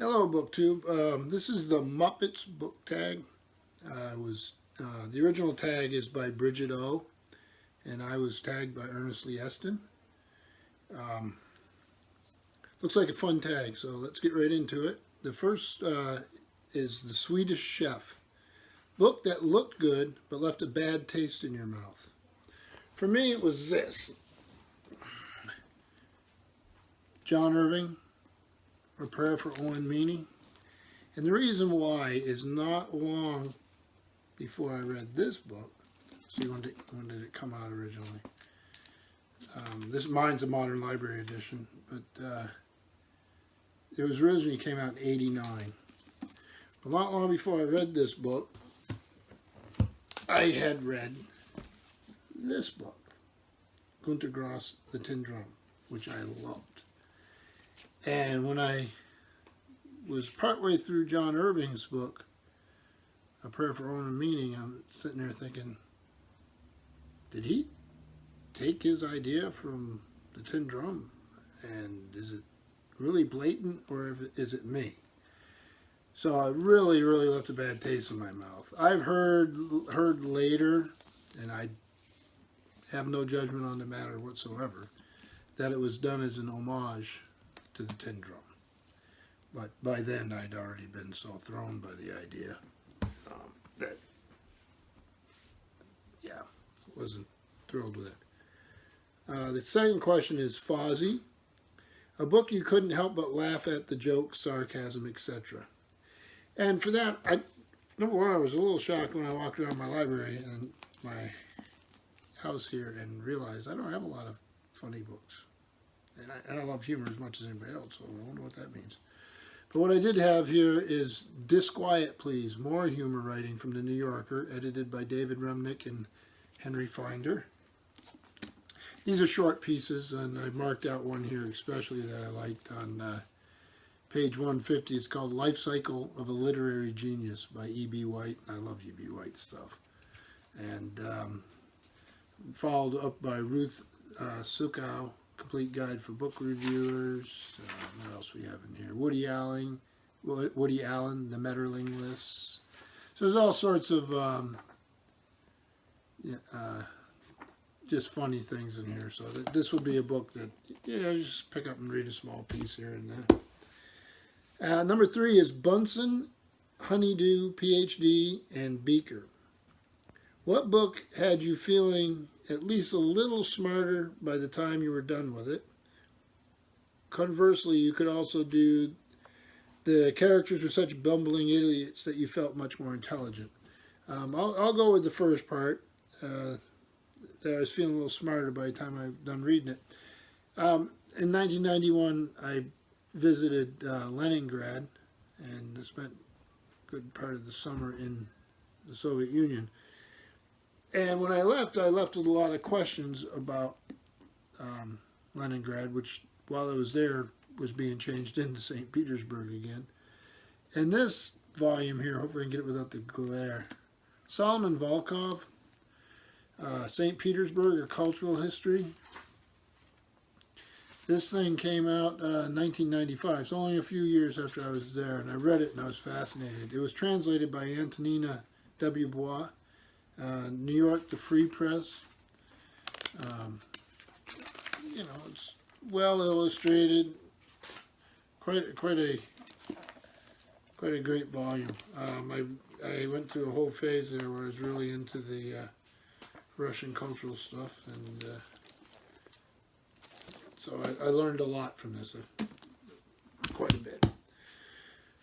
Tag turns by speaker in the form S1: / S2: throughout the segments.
S1: Hello, BookTube. This is the Muppets Book Tag. The original tag is by Bridget O, and I was tagged by Ernest Lee Eston. Looks like a fun tag, so let's get right into it. The first is The Swedish Chef. Book that looked good, but left a bad taste in your mouth. For me, it was this. John Irving, A Prayer for Owen Meany. And the reason why is not long before I read this book. See, when did it come out originally? Mine's a Modern Library edition, but it was originally came out in '89. A lot long before I read this book, I had read this book, Günter Grass, The Tin Drum, which I loved. And when I was partway through John Irving's book, A Prayer for Owen Meany, I'm sitting there thinking, did he take his idea from The Tin Drum? And is it really blatant, or is it me? So it really left a bad taste in my mouth. I've heard later, and I have no judgment on the matter whatsoever, that it was done as an homage to The Tin Drum. But by then I'd already been so thrown by the idea that, yeah, wasn't thrilled with it. The second question is Fozzie, a book you couldn't help but laugh at the jokes, sarcasm, etc. And for that, number one, I was a little shocked when I walked around my library and my house here and realized I don't have a lot of funny books. And I love humor as much as anybody else, so I wonder what that means. But what I did have here is Disquiet Please, more humor writing from The New Yorker, edited by David Remnick and Henry Finder. These are short pieces, and I marked out one here especially that I liked on page 150. It's called Life Cycle of a Literary Genius by E.B. White. I love E.B. White stuff. And followed up by Ruth Sukow, Complete Guide for Book Reviewers. What else we have in here? Woody Allen, The Metterling Lists. So there's all sorts of just funny things in here. So this would be a book that, just pick up and read a small piece here and there. Number 3 is Bunsen, Honeydew, PhD, and Beaker. What book had you feeling at least a little smarter by the time you were done with it? Conversely, you could also do the characters were such bumbling idiots that you felt much more intelligent. I'll go with the first part, that I was feeling a little smarter by the time I'm done reading it. In 1991, I visited Leningrad and spent a good part of the summer in the Soviet Union. And when I left with a lot of questions about Leningrad, which, while I was there, was being changed into St. Petersburg again. And this volume here, hopefully I can get it without the glare. Solomon Volkov, St. Petersburg, A Cultural History. This thing came out in 1995, so only a few years after I was there, and I read it and I was fascinated. It was translated by Antonina W. Bois. New York, the Free Press. It's well illustrated. Quite a great volume. I went through a whole phase there where I was really into the Russian cultural stuff, and so I learned a lot from this, quite a bit.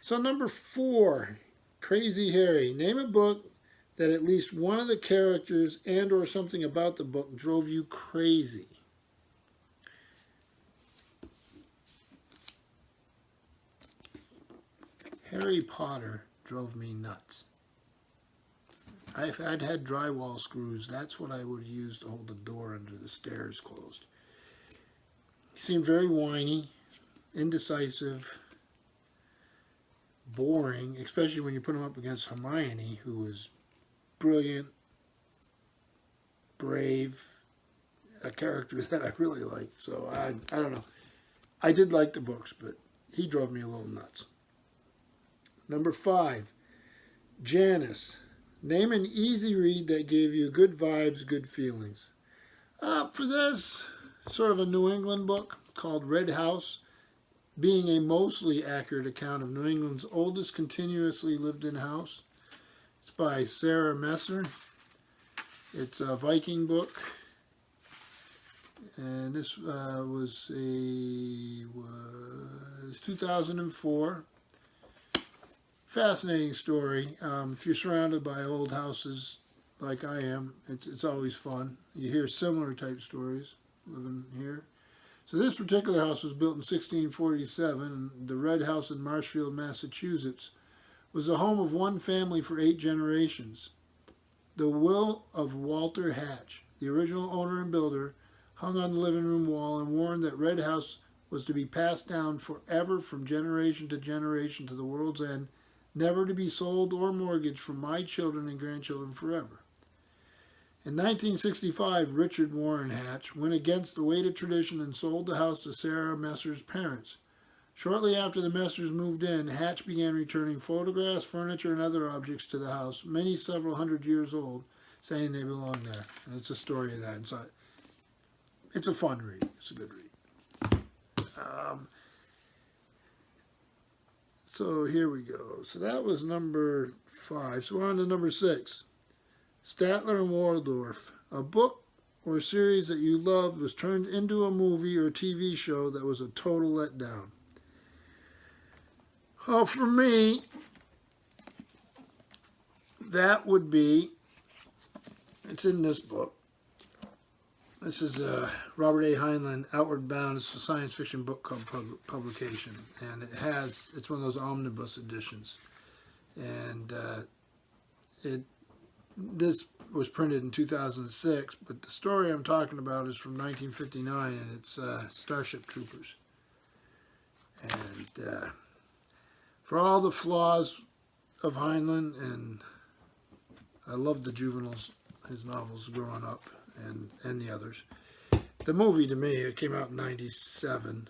S1: So number 4, Crazy Harry. Name a book that at least one of the characters and or something about the book drove you crazy. Harry Potter drove me nuts. I'd had drywall screws. That's what I would use to hold the door under the stairs closed. He seemed very whiny, indecisive, boring, especially when you put him up against Hermione, who was brilliant, brave, a character that I really liked. So I don't know. I did like the books, but he drove me a little nuts. Number 5, Janice. Name an easy read that gave you good vibes, good feelings. For this, sort of a New England book called Red House, being a mostly accurate account of New England's oldest continuously lived-in house. It's by Sarah Messer. It's a Viking book. And this was 2004. Fascinating story. If you're surrounded by old houses like I am, it's always fun. You hear similar type stories living here. So this particular house was built in 1647, and the Red House in Marshfield, Massachusetts, was the home of one family for 8 generations. The will of Walter Hatch, the original owner and builder, hung on the living room wall and warned that Red House was to be passed down forever from generation to generation to the world's end, never to be sold or mortgaged for my children and grandchildren forever. In 1965, Richard Warren Hatch went against the weight of tradition and sold the house to Sarah Messer's parents. Shortly after the Messers moved in, Hatch began returning photographs, furniture, and other objects to the house, many several hundred years old, saying they belong there. And it's a story of that. It's a fun read. It's a good read. So here we go. So that was number 5. So we're on to number 6. Statler and Waldorf. A book or series that you loved was turned into a movie or TV show that was a total letdown. Well, for me, that would be, it's in this book. This is Robert A. Heinlein, Outward Bound. It's a science fiction book called Publication. And it's one of those omnibus editions. And this was printed in 2006, but the story I'm talking about is from 1959, and it's Starship Troopers. And for all the flaws of Heinlein, and I loved the juveniles, his novels growing up, and the others. The movie, to me, it came out in 97.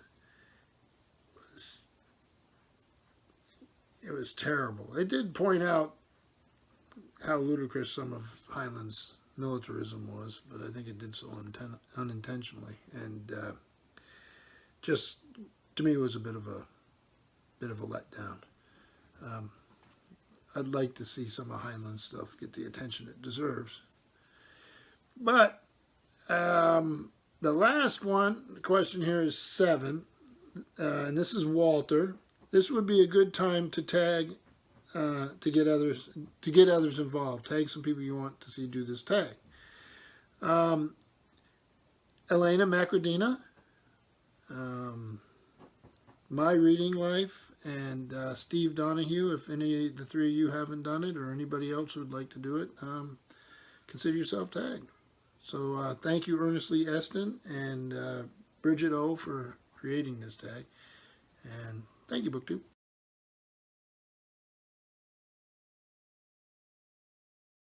S1: It was terrible. It did point out how ludicrous some of Heinlein's militarism was, but I think it did so unintentionally. And just, to me, it was a bit of a letdown. I'd like to see some of Heinlein's stuff get the attention it deserves. But the last one, the question here is 7, and this is Walter. This would be a good time to tag, to get others involved. Tag some people you want to see do this tag. Elena Macrodina, My Reading Life, and Steve Donahue. If any of the 3 of you haven't done it, or anybody else would like to do it, consider yourself tagged. So thank you, Ernestly Eston and Bridget O, for creating this tag. And thank you, BookTube.